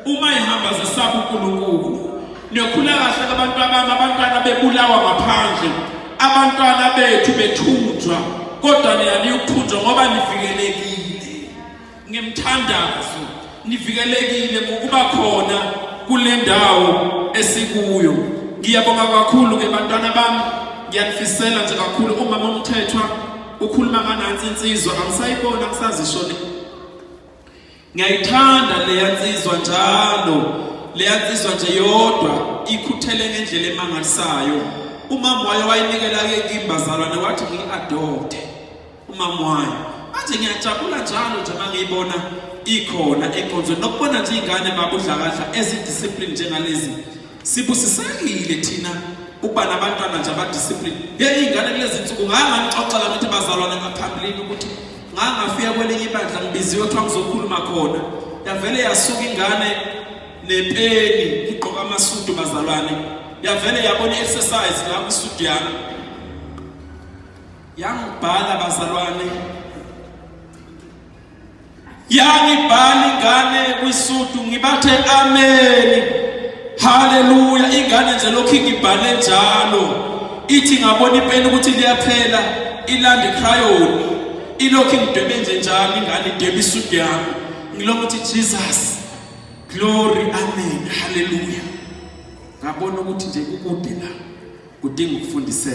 uma ihamba zesaba uNkulunkulu niyokhula kahle abantwana bebulawa ngaphandle, abantwana bethu bethunjwa, kodwa niyaniyokuthunjwa ngoba nivikelekile ngemthandazo, nivikelekile ngokuba khona kule ndawo esikuyo. Ngiyabonga kakhulu ke bantwana bami, ngiyanifisela nje kakhulu umama uMthethwa ukhuluma kanansi insizwa, angisayibona ngisazishona. Ngiyayithanda leya nsizwa njalo, leya nsizwa nje yodwa ikhuthele ngendlela emangalisayo. Umama wayo wayinikela ke imbazalwane wathi ngi-adopte umama wayo. Manje ngiyajabula njalo nje mangiyibona ikhona enkonzweni, nokubona nje ingane babudlakadla ezidiscipline njengalezi. Sibusisekile thina ukuba nabantwana nje abadiscipline. Ingane kulezi nsuku ngangangixoxela ngithi bazalwane ngaphambilini ukuthi ngangafika kwelinye ibandla ngibiziwe kuthiwa ngizokhuluma khona. Yavele yasuka ingane nepeni igqoka amasudu bazalwane, yavele yabona exercise la kwisudu yami, yangibhala bazalwane, yangibhala ingane kwisudu, ngibathe amen, haleluya. Ingane nje lokhu ngibhale njalo, ithi ngabona ipeni ukuthi liyaphela, ilande crayon, ilokhu ngidwebe nje njalo ingane idwebe isudu yami, ngilokhu ukuthi Jesus glory, amen, hallelujah. Ngabona ukuthi nje kukude la kudinga ukufundiseka.